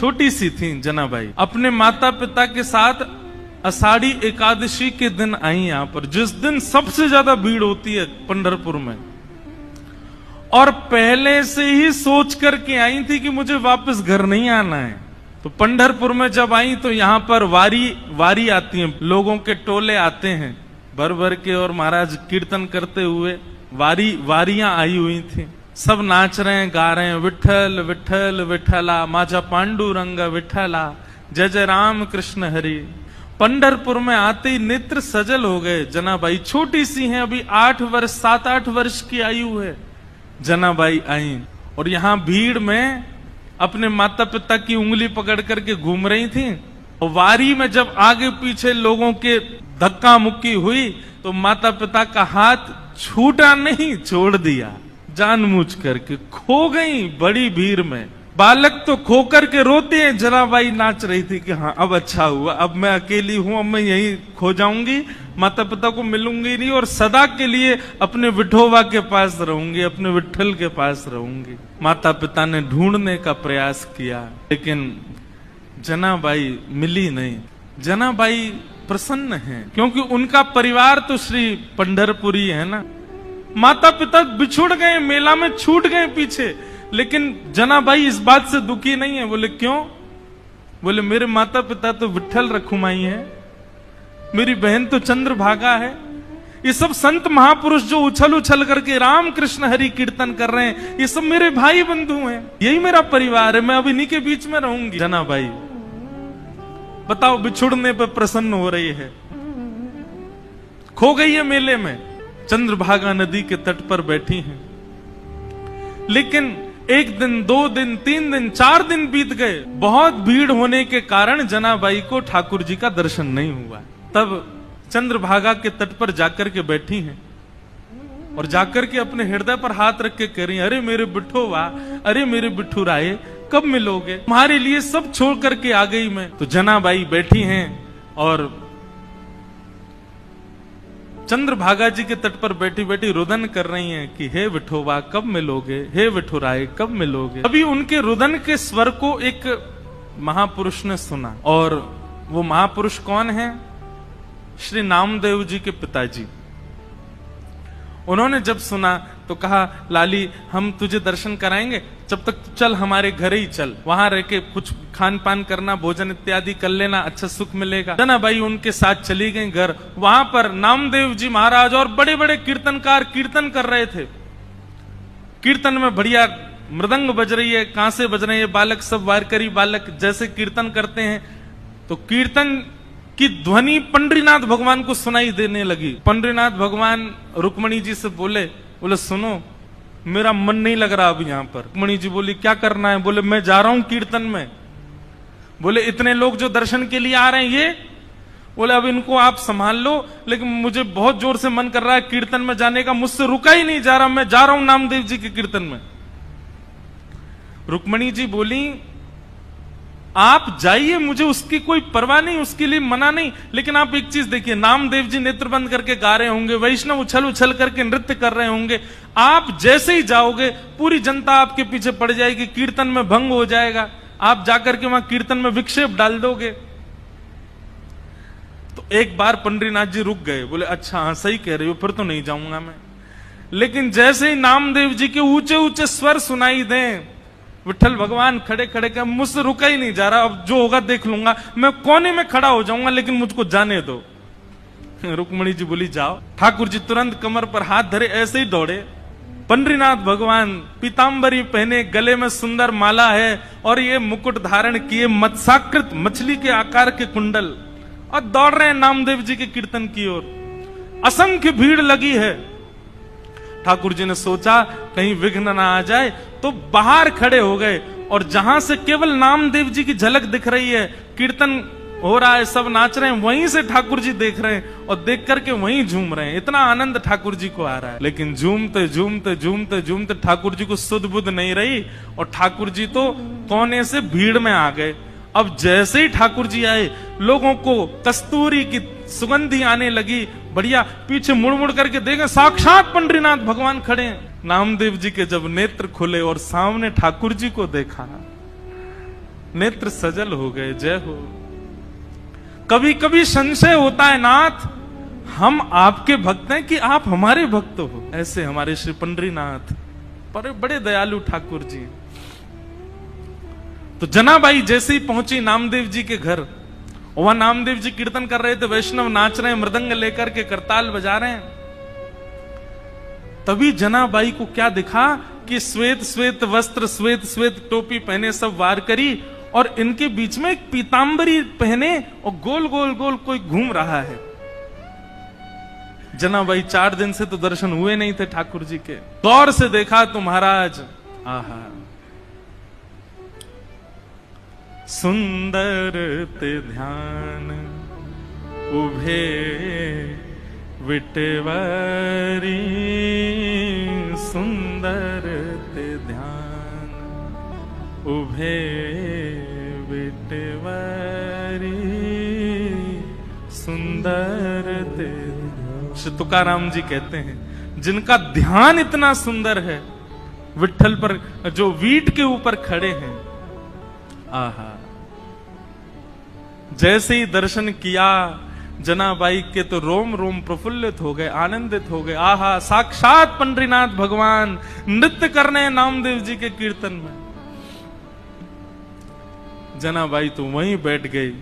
छोटी सी थी जनाबाई, अपने माता पिता के साथ आषाढ़ी एकादशी के दिन आई यहां पर, जिस दिन सबसे ज्यादा भीड़ होती है पंढरपुर में, और पहले से ही सोच करके आई थी कि मुझे वापस घर नहीं आना है। तो पंढरपुर में जब आई तो यहाँ पर वारी आती है, लोगों के टोले आते हैं भर भर के, और महाराज कीर्तन करते हुए वारियां आई हुई थी। सब नाच रहे हैं, गा रहे हैं, विठल विठल विठला, माजा पांडुरंग विठला, जय जय राम कृष्ण हरि। पंढरपुर में आते ही नेत्र सजल हो गए। जनाबाई छोटी सी हैं, अभी 7-8 वर्ष की आयु है। जनाबाई आई और यहाँ भीड़ में अपने माता पिता की उंगली पकड़ करके घूम रही थी। और वारी में जब आगे पीछे लोगों के धक्का मुक्की हुई तो माता पिता का हाथ छूटा नहीं, छोड़ दिया, जानबूझ करके खो गई बड़ी भीड़ में। बालक तो खो करके रोते हैं। जनाबाई नाच रही थी कि हाँ अब अच्छा हुआ, अब मैं अकेली हूं, अब मैं यहीं खो जाऊंगी, माता पिता को मिलूंगी नहीं, और सदा के लिए अपने विठोबा के पास रहूंगी, अपने विठल के पास रहूंगी। माता पिता ने ढूंढने का प्रयास किया लेकिन जनाबाई मिली नहीं। जनाबाई प्रसन्न है क्योंकि उनका परिवार तो श्री पंढरपुरी है ना। माता पिता बिछुड़ गए, मेला में छूट गए पीछे, लेकिन जनाबाई इस बात से दुखी नहीं है। बोले क्यों? बोले मेरे माता पिता तो विठल रखुमाई है, मेरी बहन तो चंद्रभागा है। ये सब संत महापुरुष जो उछल उछल करके राम कृष्ण हरि कीर्तन कर रहे हैं, ये सब मेरे भाई बंधु हैं, यही मेरा परिवार है, मैं अब इन्हीं के बीच में रहूंगी। जनाबाई बताओ, बिछुड़ने पर प्रसन्न हो रही है, खो गई है मेले में, चंद्रभागा नदी के तट पर बैठी हैं। लेकिन 1 दिन, 2 दिन, 3 दिन, 4 दिन बीत गए। बहुत भीड़ होने के कारण जनाबाई को ठाकुर जी का दर्शन नहीं हुआ। तब चंद्रभागा के तट पर जाकर के बैठी हैं और जाकर के अपने हृदय पर हाथ रख के कह रही हैं, अरे मेरे बिठोवा, अरे मेरे बिठू राय, कब मिलोगे? तुम्हारे लिए सब छोड़ करके आ गई मैं। तो जनाबाई बैठी हैं और चंद्रभागा जी के तट पर बैठी बैठी रुदन कर रही हैं कि हे विठोबा कब मिलोगे, हे विठुराय कब मिलोगे। अभी उनके रुदन के स्वर को एक महापुरुष ने सुना, और वो महापुरुष कौन है? श्री नामदेव जी के पिताजी। उन्होंने जब सुना तो कहा, लाली हम तुझे दर्शन कराएंगे, जब तक चल हमारे घर ही चल, वहां रह के कुछ खान पान करना, भोजन इत्यादि कर लेना, अच्छा सुख मिलेगा। जनाबाई उनके साथ चली गई घर। वहां पर नामदेव जी महाराज और बड़े बड़े कीर्तनकार कीर्तन कर रहे थे। कीर्तन में बढ़िया मृदंग बज रही है, कांसे बज रहे हैं, बालक सब वारकरी बालक जैसे कीर्तन करते हैं। तो कीर्तन की ध्वनि पंडरीनाथ भगवान को सुनाई देने लगी। पंडरीनाथ भगवान रुक्मणी जी से बोले सुनो, मेरा मन नहीं लग रहा अब यहाँ पर। रुक्मणी जी बोली क्या करना है? बोले मैं जा रहा हूं कीर्तन में। बोले इतने लोग जो दर्शन के लिए आ रहे हैं, ये? बोले अब इनको आप संभाल लो, लेकिन मुझे बहुत जोर से मन कर रहा है कीर्तन में जाने का, मुझसे रुका ही नहीं जा रहा, मैं जा रहा हूं नामदेव जी के कीर्तन में। रुक्मणी जी बोली आप जाइए, मुझे उसकी कोई परवाह नहीं, उसके लिए मना नहीं, लेकिन आप एक चीज देखिए, नामदेव जी नेत्र बंद करके गा रहे होंगे, वैष्णव उछल उछल करके नृत्य कर रहे होंगे, आप जैसे ही जाओगे पूरी जनता आपके पीछे पड़ जाएगी, कीर्तन में भंग हो जाएगा, आप जाकर के वहां कीर्तन में विक्षेप डाल दोगे। तो एक बार पंडरीनाथ जी रुक गए, बोले अच्छा हाँ सही कह रहे हो, फिर तो नहीं जाऊंगा मैं। लेकिन जैसे ही नामदेव जी के ऊंचे ऊंचे स्वर सुनाई दें, विठल भगवान खड़े खड़े कर, मुझसे रुका ही नहीं जा रहा, अब जो होगा देख लूंगा, मैं कोने में खड़ा हो जाऊंगा, लेकिन मुझको जाने दो। रुक्मणी जी बोली जाओ। ठाकुर जी तुरंत कमर पर हाथ धरे, ऐसे ही दौड़े। पंडरीनाथ भगवान पीतांबरी पहने, गले में सुंदर माला है और ये मुकुट धारण किए, मत्स्याकृत मछली के आकार के कुंडल, और दौड़ रहे हैं नामदेव जी के कीर्तन की ओर। असंख्य भीड़ लगी है। ठाकुर जी ने सोचा कहीं विघ्न ना आ जाए, तो बाहर खड़े हो गए, और जहां से केवल नामदेव जी की झलक दिख रही है, कीर्तन हो रहा है, सब नाच रहे हैं, वहीं से ठाकुर जी देख रहे हैं और देख करके वहीं झूम रहे हैं। इतना आनंद ठाकुर जी को आ रहा है। लेकिन झूमते झूमते झूमते झूमते ठाकुर जी को सुध बुध नहीं रही, और ठाकुर जी तो कोने से भीड़ में आ गए। अब जैसे ही ठाकुर जी आए, लोगों को कस्तूरी की सुगंधी आने लगी, बढ़िया पीछे मुड़ मुड़ करके देखे, साक्षात पंडरीनाथ भगवान खड़े हैं। नामदेव जी के जब नेत्र खुले और सामने ठाकुर जी को देखा, नेत्र सजल हो गए। जय हो। कभी कभी संशय होता है नाथ, हम आपके भक्त हैं कि आप हमारे भक्त हो। ऐसे हमारे श्री पंडरीनाथ पर बड़े दयालु ठाकुर जी। तो जनाबाई जैसे ही पहुंची नामदेव जी के घर, वहां नामदेव जी कीर्तन कर रहे थे, वैष्णव नाच रहे हैं, मृदंग लेकर के करताल बजा रहे हैं। तभी जनाबाई को क्या दिखा कि श्वेत श्वेत वस्त्र, श्वेत श्वेत टोपी पहने सब वार करी, और इनके बीच में एक पीतांबरी पहने और गोल गोल गोल कोई घूम रहा है। जनाबाई 4 दिन से तो दर्शन हुए नहीं थे ठाकुर जी के। गौर से देखा तो महाराज, आहा, सुंदर ते ध्यान उभे विटवारी, सुंदर ते ध्यान उभे विटवारी, सुंदर ते। श्री तुकाराम जी कहते हैं, जिनका ध्यान इतना सुंदर है, विट्ठल पर जो वीट के ऊपर खड़े हैं, आहा। जैसे ही दर्शन किया जनाबाई के तो रोम रोम प्रफुल्लित हो गए, आनंदित हो गए। आहा, साक्षात पंडरीनाथ भगवान नृत्य करने नामदेव जी के कीर्तन में। जनाबाई तो वहीं बैठ गई।